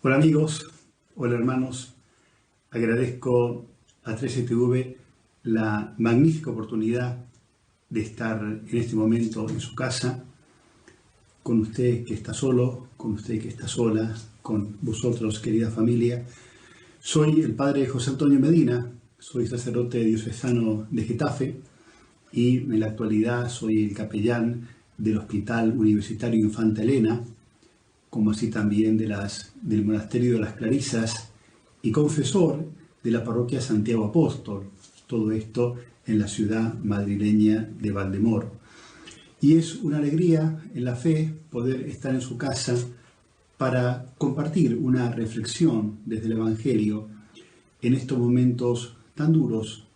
Hola amigos, hola hermanos, agradezco a 13TV la magnífica oportunidad de estar en este momento en su casa, con usted que está solo, con usted que está sola, con vosotros querida familia. Soy el padre José Antonio Medina, soy sacerdote diocesano de Getafe y en la actualidad soy el capellán del Hospital Universitario Infanta Elena, como así también del Monasterio de las Clarisas y confesor de la parroquia Santiago Apóstol, todo esto en la ciudad madrileña de Valdemoro. Y es una alegría en la fe poder estar en su casa para compartir una reflexión desde el Evangelio en estos momentos tan duros,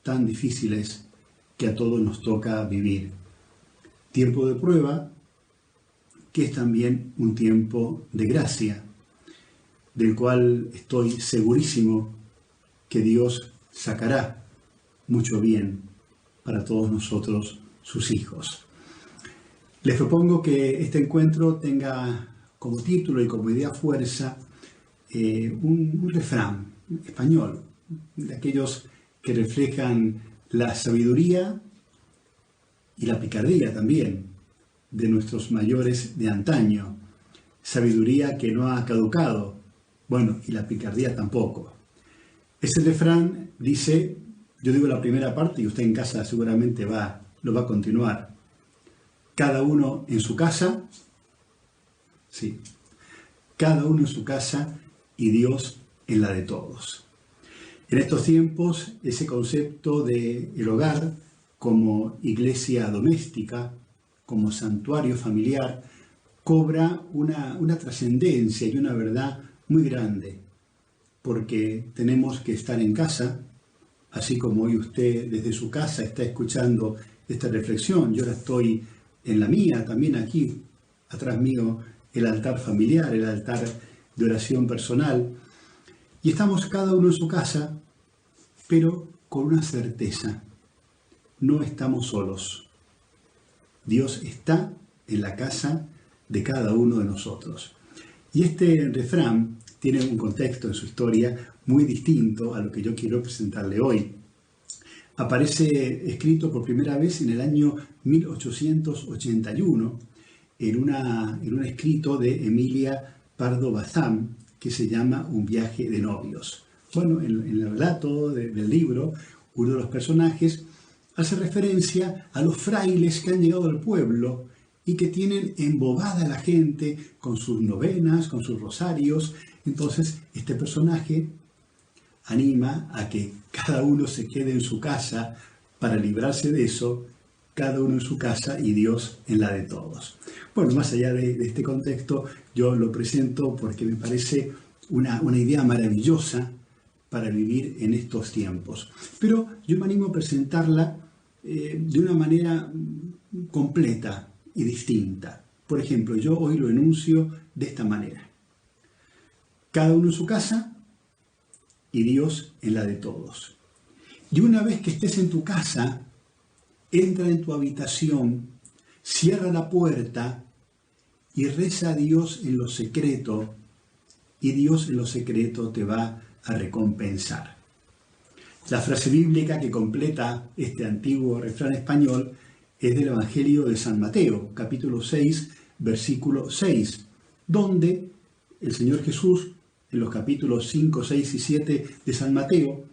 tan difíciles que a todos nos toca vivir. Tiempo de prueba, que es también un tiempo de gracia, del cual estoy segurísimo que Dios sacará mucho bien para todos nosotros, sus hijos. Les propongo que este encuentro tenga como título y como idea fuerza un refrán español, de aquellos que reflejan la sabiduría y la picardía también de nuestros mayores de antaño, sabiduría que no ha caducado, bueno, y la picardía tampoco. Ese refrán dice, yo digo la primera parte y usted en casa seguramente lo va a continuar. Cada uno en su casa, sí, cada uno en su casa y Dios en la de todos. En estos tiempos, ese concepto de el hogar como iglesia doméstica, como santuario familiar, cobra una trascendencia y una verdad muy grande, porque tenemos que estar en casa, así como hoy usted desde su casa está escuchando esta reflexión. Yo ahora estoy en la mía, también aquí, atrás mío, el altar familiar, el altar de oración personal, y estamos cada uno en su casa, pero con una certeza: no estamos solos. Dios está en la casa de cada uno de nosotros. Y este refrán tiene un contexto en su historia muy distinto a lo que yo quiero presentarle hoy. Aparece escrito por primera vez en el año 1881 en un escrito de Emilia Pardo Bazán que se llama Un viaje de novios. Bueno, en el relato del libro, uno de los personajes hace referencia a los frailes que han llegado al pueblo y que tienen embobada a la gente con sus novenas, con sus rosarios. Entonces, este personaje anima a que cada uno se quede en su casa para librarse de eso, cada uno en su casa y Dios en la de todos. Bueno, más allá de este contexto, yo lo presento porque me parece una idea maravillosa para vivir en estos tiempos. Pero yo me animo a presentarla de una manera completa y distinta. Por ejemplo, yo hoy lo enuncio de esta manera: cada uno en su casa y Dios en la de todos. Y una vez que estés en tu casa, entra en tu habitación, cierra la puerta y reza a Dios en lo secreto, y Dios en lo secreto te va a recompensar. La frase bíblica que completa este antiguo refrán español es del Evangelio de San Mateo, capítulo 6, versículo 6, donde el Señor Jesús, en los capítulos 5, 6 y 7 de San Mateo,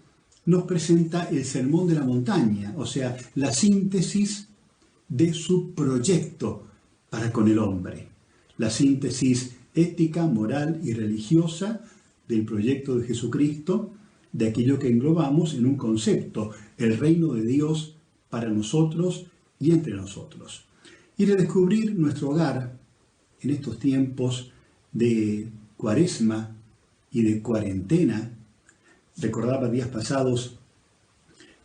nos presenta el Sermón de la Montaña, o sea, la síntesis de su proyecto para con el hombre, la síntesis ética, moral y religiosa del proyecto de Jesucristo, de aquello que englobamos en un concepto: el reino de Dios para nosotros y entre nosotros. Y redescubrir nuestro hogar en estos tiempos de Cuaresma y de cuarentena. Recordaba días pasados,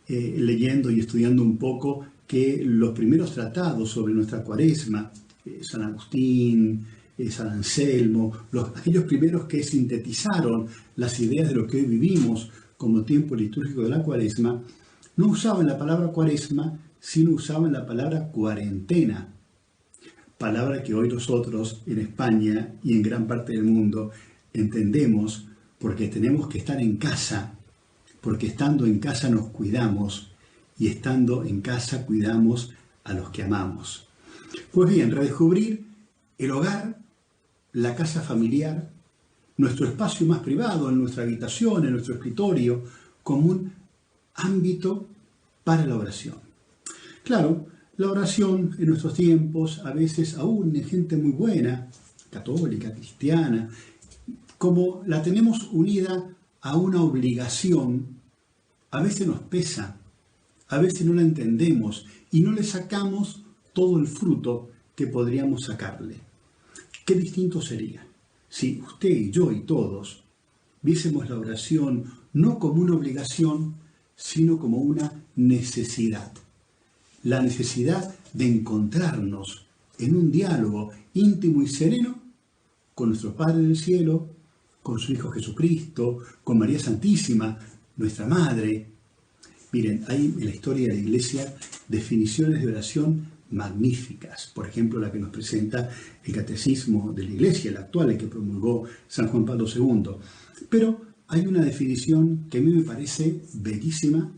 leyendo y estudiando un poco, que los primeros tratados sobre nuestra Cuaresma, San Agustín, San Anselmo, aquellos primeros que sintetizaron las ideas de lo que hoy vivimos como tiempo litúrgico de la Cuaresma, no usaban la palabra Cuaresma, sino usaban la palabra cuarentena, palabra que hoy nosotros en España y en gran parte del mundo entendemos porque tenemos que estar en casa, porque estando en casa nos cuidamos y estando en casa cuidamos a los que amamos. Pues bien, redescubrir el hogar, la casa familiar, nuestro espacio más privado, en nuestra habitación, en nuestro escritorio, como un ámbito para la oración. Claro, la oración en nuestros tiempos, a veces aún en gente muy buena, católica, cristiana, como la tenemos unida a una obligación, a veces nos pesa, a veces no la entendemos y no le sacamos todo el fruto que podríamos sacarle. Qué distinto sería si usted y yo y todos viésemos la oración no como una obligación, sino como una necesidad. La necesidad de encontrarnos en un diálogo íntimo y sereno con nuestro Padre del Cielo, con su Hijo Jesucristo, con María Santísima, nuestra Madre. Miren, hay en la historia de la Iglesia definiciones de oración magníficas. Por ejemplo, la que nos presenta el Catecismo de la Iglesia, el actual, el que promulgó San Juan Pablo II. Pero hay una definición que a mí me parece bellísima,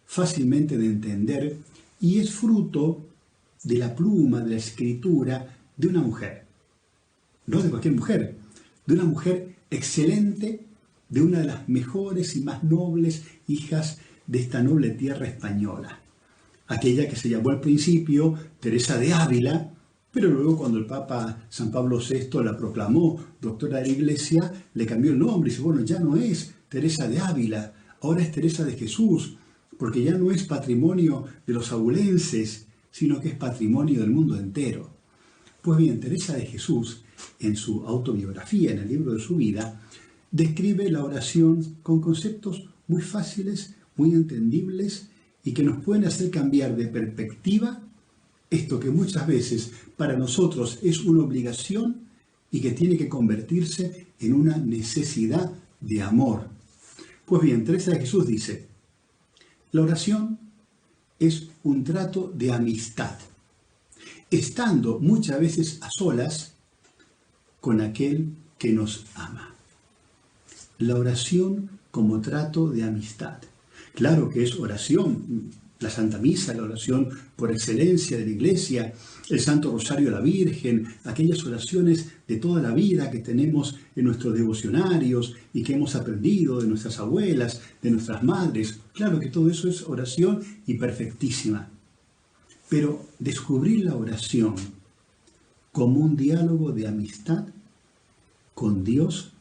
fácilmente de entender, y es fruto de la pluma, de la escritura de una mujer. No de cualquier mujer, de una mujer excelente, de una de las mejores y más nobles hijas de esta noble tierra española. Aquella que se llamó al principio Teresa de Ávila, pero luego cuando el Papa San Pablo VI la proclamó doctora de la Iglesia, le cambió el nombre y dice, bueno, ya no es Teresa de Ávila, ahora es Teresa de Jesús, porque ya no es patrimonio de los abulenses, sino que es patrimonio del mundo entero. Pues bien, Teresa de Jesús, en su autobiografía, en el libro de su vida, describe la oración con conceptos muy fáciles, muy entendibles y que nos pueden hacer cambiar de perspectiva esto que muchas veces para nosotros es una obligación y que tiene que convertirse en una necesidad de amor. Pues bien, Teresa de Jesús dice, la oración es un trato de amistad, estando muchas veces a solas con aquel que nos ama. La oración como trato de amistad. Claro que es oración, la Santa Misa, la oración por excelencia de la Iglesia, el Santo Rosario de la Virgen, aquellas oraciones de toda la vida que tenemos en nuestros devocionarios y que hemos aprendido de nuestras abuelas, de nuestras madres. Claro que todo eso es oración y perfectísima. Pero descubrir la oración como un diálogo de amistad con Dios,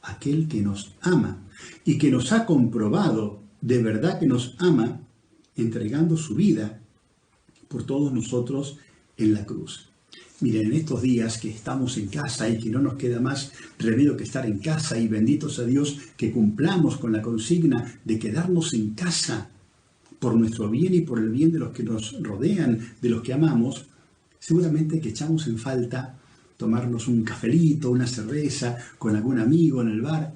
aquel que nos ama y que nos ha comprobado de verdad que nos ama, entregando su vida por todos nosotros en la cruz. Miren, en estos días que estamos en casa y que no nos queda más remedio que estar en casa, y benditos a Dios que cumplamos con la consigna de quedarnos en casa por nuestro bien y por el bien de los que nos rodean, de los que amamos, seguramente que echamos en falta tomarnos un cafelito, una cerveza con algún amigo en el bar.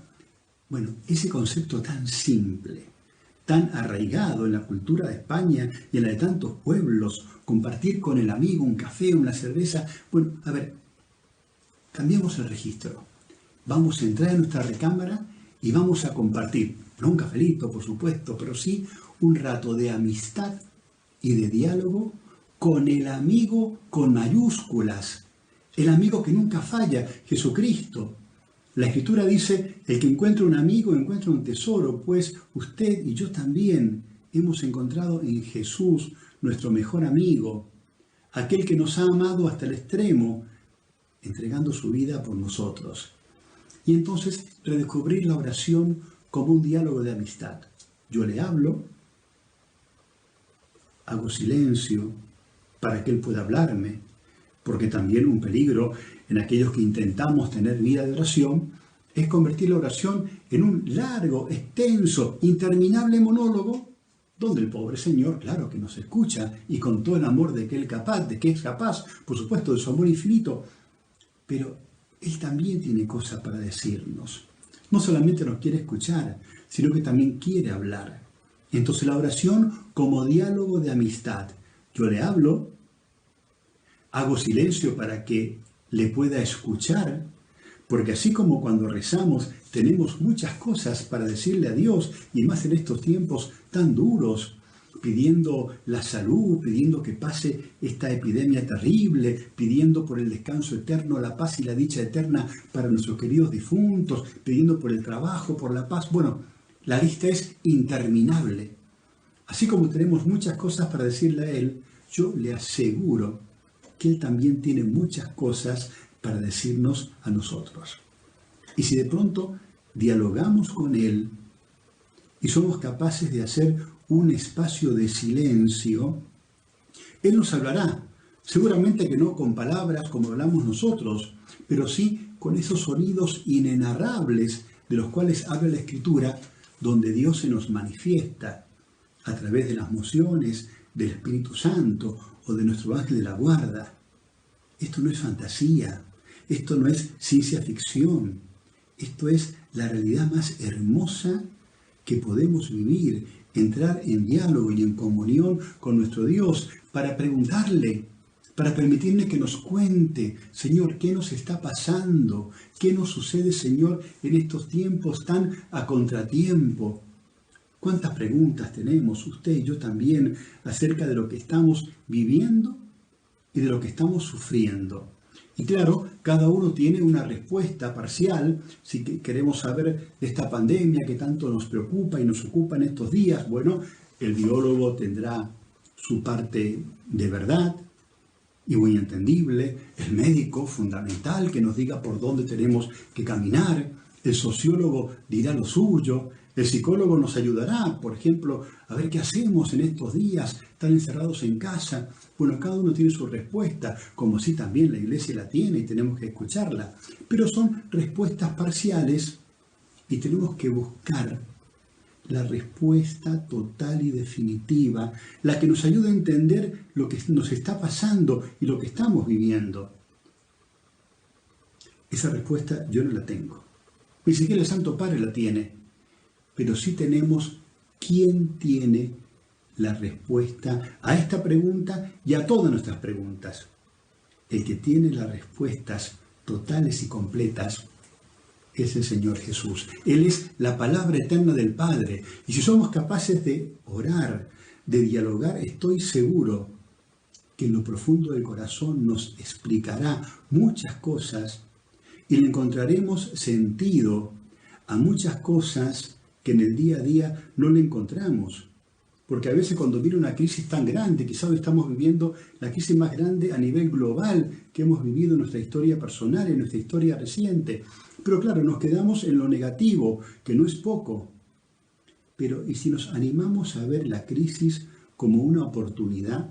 Bueno, ese concepto tan simple, tan arraigado en la cultura de España y en la de tantos pueblos, compartir con el amigo un café, una cerveza. Bueno, a ver, cambiemos el registro. Vamos a entrar en nuestra recámara y vamos a compartir, no un cafelito, por supuesto, pero sí un rato de amistad y de diálogo con el amigo con mayúsculas, el amigo que nunca falla, Jesucristo. La Escritura dice, el que encuentra un amigo encuentra un tesoro, pues usted y yo también hemos encontrado en Jesús nuestro mejor amigo, aquel que nos ha amado hasta el extremo, entregando su vida por nosotros. Y entonces redescubrir la oración como un diálogo de amistad. Yo le hablo, hago silencio para que él pueda hablarme, porque también un peligro en aquellos que intentamos tener vida de oración es convertir la oración en un largo, extenso, interminable monólogo donde el pobre Señor, claro que nos escucha y con todo el amor de que Él es capaz, por supuesto, de su amor infinito, pero Él también tiene cosas para decirnos. No solamente nos quiere escuchar, sino que también quiere hablar. Entonces la oración como diálogo de amistad. Yo le hablo, hago silencio para que le pueda escuchar, Porque así como cuando rezamos tenemos muchas cosas para decirle a Dios, y más en estos tiempos tan duros, pidiendo la salud, pidiendo que pase esta epidemia terrible, pidiendo por el descanso eterno, la paz y la dicha eterna para nuestros queridos difuntos, pidiendo por el trabajo, por la paz. Bueno, la lista es interminable. Así como tenemos muchas cosas para decirle a Él, yo le aseguro que Él también tiene muchas cosas para decirnos a nosotros. Y si de pronto dialogamos con Él y somos capaces de hacer un espacio de silencio, Él nos hablará. Seguramente que no con palabras como hablamos nosotros, pero sí con esos sonidos inenarrables de los cuales habla la Escritura, donde Dios se nos manifiesta a través de las mociones del Espíritu Santo o de nuestro ángel de la guarda. Esto no es fantasía, esto no es ciencia ficción, esto es la realidad más hermosa que podemos vivir, entrar en diálogo y en comunión con nuestro Dios para preguntarle, para permitirle que nos cuente, Señor, ¿qué nos está pasando? ¿Qué nos sucede, Señor, en estos tiempos tan a contratiempo? ¿Cuántas preguntas tenemos, usted y yo también, acerca de lo que estamos viviendo y de lo que estamos sufriendo? Y claro, cada uno tiene una respuesta parcial. Si queremos saber de esta pandemia que tanto nos preocupa y nos ocupa en estos días, bueno, el biólogo tendrá su parte de verdad y muy entendible. El médico, fundamental, que nos diga por dónde tenemos que caminar. El sociólogo dirá lo suyo. El psicólogo nos ayudará, por ejemplo, a ver qué hacemos en estos días, tan encerrados en casa. Bueno, cada uno tiene su respuesta, como así también la iglesia la tiene y tenemos que escucharla. Pero son respuestas parciales y tenemos que buscar la respuesta total y definitiva, la que nos ayude a entender lo que nos está pasando y lo que estamos viviendo. Esa respuesta yo no la tengo. Ni siquiera el Santo Padre la tiene. Pero sí tenemos quién tiene la respuesta a esta pregunta y a todas nuestras preguntas. El que tiene las respuestas totales y completas es el Señor Jesús. Él es la palabra eterna del Padre. Y si somos capaces de orar, de dialogar, estoy seguro que en lo profundo del corazón nos explicará muchas cosas y le encontraremos sentido a muchas cosas que en el día a día no le encontramos. Porque a veces cuando viene una crisis tan grande, quizás hoy estamos viviendo la crisis más grande a nivel global que hemos vivido en nuestra historia personal, en nuestra historia reciente. Pero claro, nos quedamos en lo negativo, que no es poco. Pero ¿y si nos animamos a ver la crisis como una oportunidad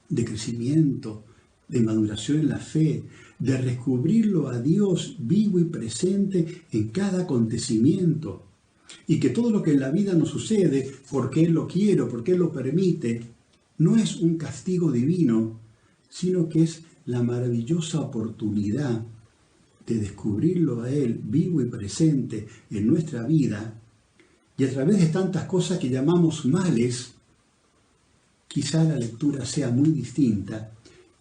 de crecimiento, de maduración en la fe, de descubrirlo a Dios vivo y presente en cada acontecimiento? Y que todo lo que en la vida nos sucede, porque Él lo quiere, porque Él lo permite, no es un castigo divino, sino que es la maravillosa oportunidad de descubrirlo a Él vivo y presente en nuestra vida. Y a través de tantas cosas que llamamos males, quizá la lectura sea muy distinta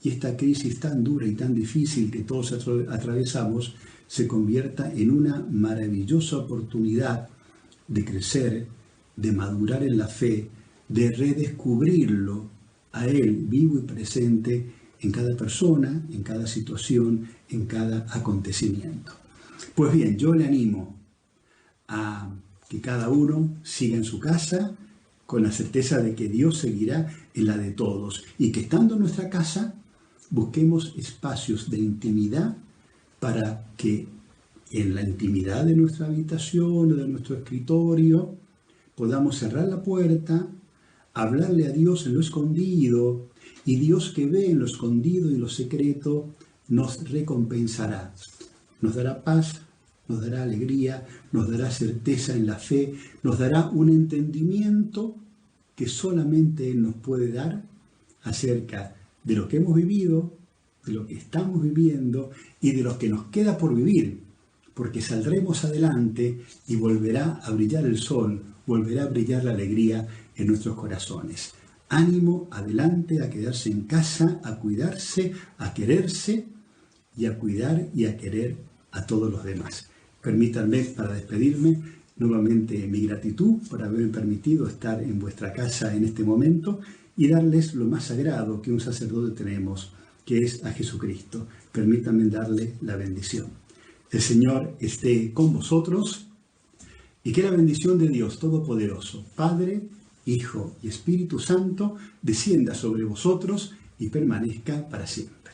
y esta crisis tan dura y tan difícil que todos atravesamos se convierta en una maravillosa oportunidad de crecer, de madurar en la fe, de redescubrirlo a Él vivo y presente en cada persona, en cada situación, en cada acontecimiento. Pues bien, yo le animo a que cada uno siga en su casa con la certeza de que Dios seguirá en la de todos y que estando en nuestra casa busquemos espacios de intimidad para que en la intimidad de nuestra habitación o de nuestro escritorio podamos cerrar la puerta, hablarle a Dios en lo escondido, y Dios que ve en lo escondido y lo secreto nos recompensará. Nos dará paz, nos dará alegría, nos dará certeza en la fe, nos dará un entendimiento que solamente Él nos puede dar acerca de lo que hemos vivido, de lo que estamos viviendo y de lo que nos queda por vivir. Porque saldremos adelante y volverá a brillar el sol, volverá a brillar la alegría en nuestros corazones. Ánimo, adelante, a quedarse en casa, a cuidarse, a quererse y a cuidar y a querer a todos los demás. Permítanme, para despedirme, nuevamente mi gratitud por haberme permitido estar en vuestra casa en este momento y darles lo más sagrado que un sacerdote tenemos, que es a Jesucristo. Permítanme darle la bendición. El Señor esté con vosotros y que la bendición de Dios Todopoderoso, Padre, Hijo y Espíritu Santo, descienda sobre vosotros y permanezca para siempre.